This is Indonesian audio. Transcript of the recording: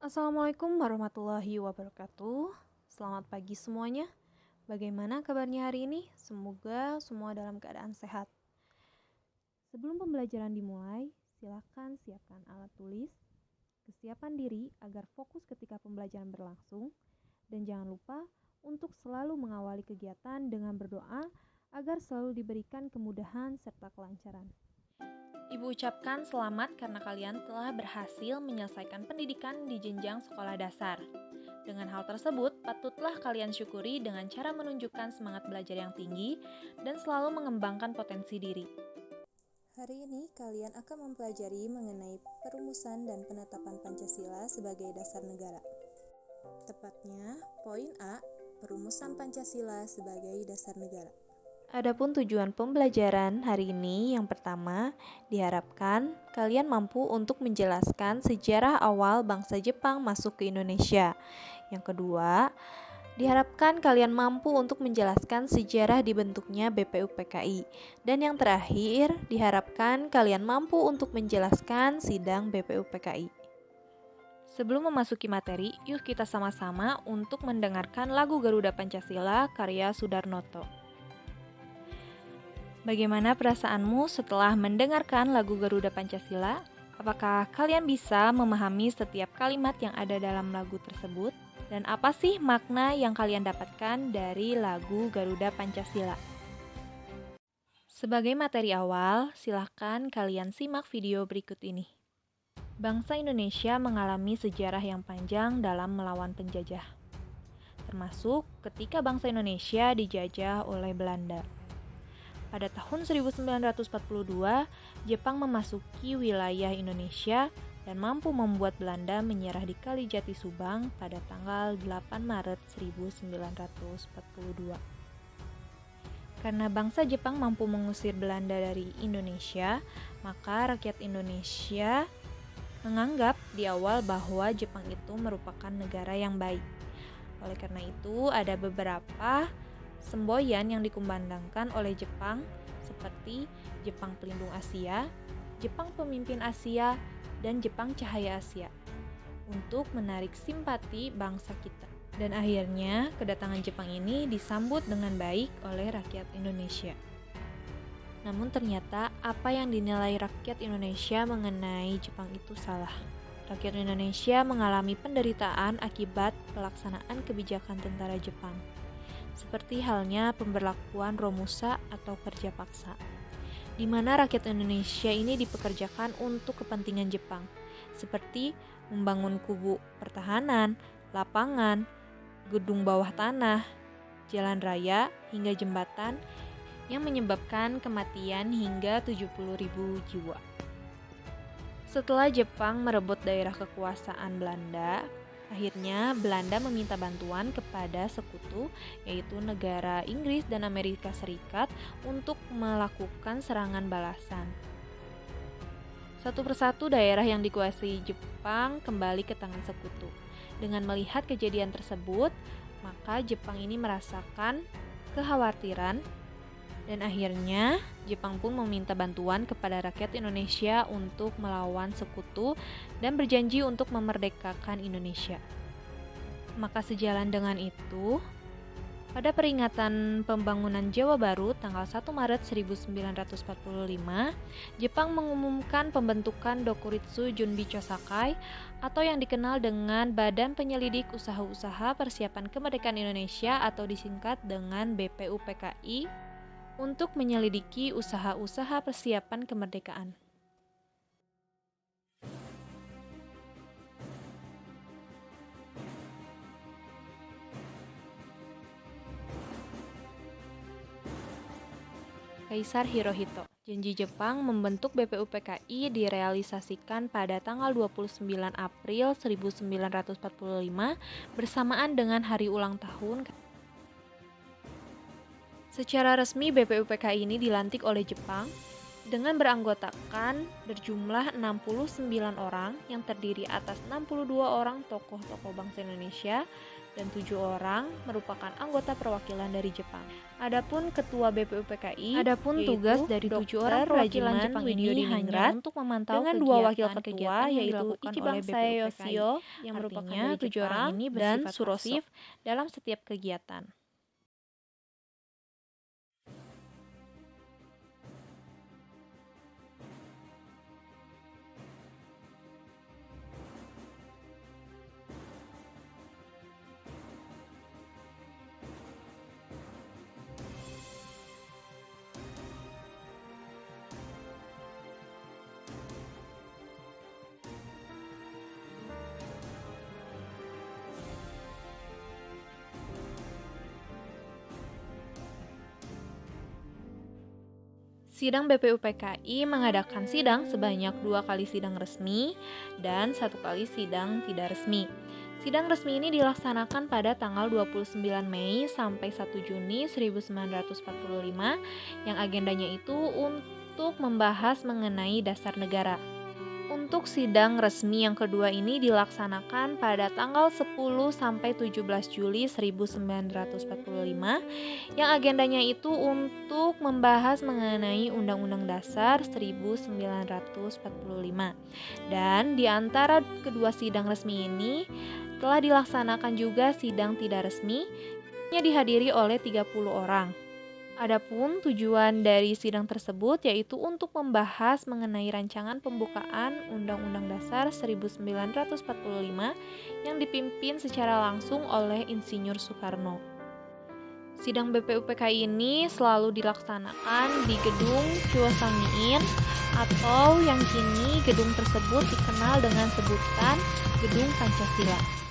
Assalamualaikum warahmatullahi wabarakatuh. Selamat pagi semuanya. Bagaimana kabarnya hari ini? Semoga semua dalam keadaan sehat. Sebelum pembelajaran dimulai, silakan siapkan alat tulis, kesiapan diri agar fokus ketika pembelajaran berlangsung, dan jangan lupa untuk selalu mengawali kegiatan dengan berdoa agar selalu diberikan kemudahan serta kelancaran. Ibu ucapkan selamat karena kalian telah berhasil menyelesaikan pendidikan di jenjang sekolah dasar. Dengan hal tersebut, patutlah kalian syukuri dengan cara menunjukkan semangat belajar yang tinggi dan selalu mengembangkan potensi diri. Hari ini kalian akan mempelajari mengenai perumusan dan penetapan Pancasila sebagai dasar negara. Tepatnya, poin A, perumusan Pancasila sebagai dasar negara. Adapun tujuan pembelajaran hari ini, yang pertama, diharapkan kalian mampu untuk menjelaskan sejarah awal bangsa Jepang masuk ke Indonesia. Yang kedua, diharapkan kalian mampu untuk menjelaskan sejarah dibentuknya BPUPKI. Dan yang terakhir, diharapkan kalian mampu untuk menjelaskan sidang BPUPKI. Sebelum memasuki materi, yuk kita sama-sama untuk mendengarkan lagu Garuda Pancasila karya Sudarnoto. Bagaimana perasaanmu setelah mendengarkan lagu Garuda Pancasila? Apakah kalian bisa memahami setiap kalimat yang ada dalam lagu tersebut? Dan apa sih makna yang kalian dapatkan dari lagu Garuda Pancasila? Sebagai materi awal, silakan kalian simak video berikut ini. Bangsa Indonesia mengalami sejarah yang panjang dalam melawan penjajah, termasuk ketika bangsa Indonesia dijajah oleh Belanda. Pada tahun 1942, Jepang memasuki wilayah Indonesia dan mampu membuat Belanda menyerah di Kalijati Subang pada tanggal 8 Maret 1942. Karena bangsa Jepang mampu mengusir Belanda dari Indonesia, maka rakyat Indonesia menganggap di awal bahwa Jepang itu merupakan negara yang baik. Oleh karena itu, ada beberapa semboyan yang dikumandangkan oleh Jepang seperti Jepang Pelindung Asia, Jepang Pemimpin Asia, dan Jepang Cahaya Asia untuk menarik simpati bangsa kita. Dan akhirnya kedatangan Jepang ini disambut dengan baik oleh rakyat Indonesia. Namun ternyata apa yang dinilai rakyat Indonesia mengenai Jepang itu salah. Rakyat Indonesia mengalami penderitaan akibat pelaksanaan kebijakan tentara Jepang, seperti halnya pemberlakuan Romusa atau kerja paksa, di mana rakyat Indonesia ini dipekerjakan untuk kepentingan Jepang, seperti membangun kubu pertahanan, lapangan, gedung bawah tanah, jalan raya, hingga jembatan yang menyebabkan kematian hingga 70.000 jiwa. Setelah Jepang merebut daerah kekuasaan Belanda, akhirnya Belanda meminta bantuan kepada sekutu, yaitu negara Inggris dan Amerika Serikat, untuk melakukan serangan balasan. Satu persatu daerah yang dikuasai Jepang kembali ke tangan sekutu. Dengan melihat kejadian tersebut, maka Jepang ini merasakan kekhawatiran, dan akhirnya Jepang pun meminta bantuan kepada rakyat Indonesia untuk melawan sekutu dan berjanji untuk memerdekakan Indonesia. Maka sejalan dengan itu, pada peringatan pembangunan Jawa Baru tanggal 1 Maret 1945, Jepang mengumumkan pembentukan Dokuritsu Junbicho Sakai atau yang dikenal dengan Badan Penyelidik Usaha-Usaha Persiapan Kemerdekaan Indonesia atau disingkat dengan BPUPKI, untuk menyelidiki usaha-usaha persiapan kemerdekaan. Kaisar Hirohito. Janji Jepang membentuk BPUPKI direalisasikan pada tanggal 29 April 1945 bersamaan dengan hari ulang tahun. Secara resmi BPUPKI ini dilantik oleh Jepang dengan beranggotakan berjumlah 69 orang yang terdiri atas 62 orang tokoh-tokoh bangsa Indonesia dan 7 orang merupakan anggota perwakilan dari Jepang. Adapun ketua BPUPKI, adapun tugas dari 7 orang perwakilan Jepang ini hanya untuk memantau dengan 2 wakil ketua yaitu Ichibang Sayoshio yang merupakan dari 7 orang ini dan Surosif dalam setiap kegiatan. Sidang BPUPKI mengadakan sidang sebanyak 2 kali sidang resmi dan 1 kali sidang tidak resmi. Sidang resmi ini dilaksanakan pada tanggal 29 Mei sampai 1 Juni 1945 yang agendanya itu untuk membahas mengenai dasar negara. Untuk sidang resmi yang kedua ini dilaksanakan pada tanggal 10 sampai 17 Juli 1945 yang agendanya itu untuk membahas mengenai Undang-Undang Dasar 1945. Dan di antara kedua sidang resmi ini telah dilaksanakan juga sidang tidak resmi yang dihadiri oleh 30 orang. Adapun tujuan dari sidang tersebut yaitu untuk membahas mengenai rancangan pembukaan Undang-Undang Dasar 1945 yang dipimpin secara langsung oleh Insinyur Soekarno. Sidang BPUPKI ini selalu dilaksanakan di Gedung Chuosangiin atau yang kini gedung tersebut dikenal dengan sebutan Gedung Pancasila.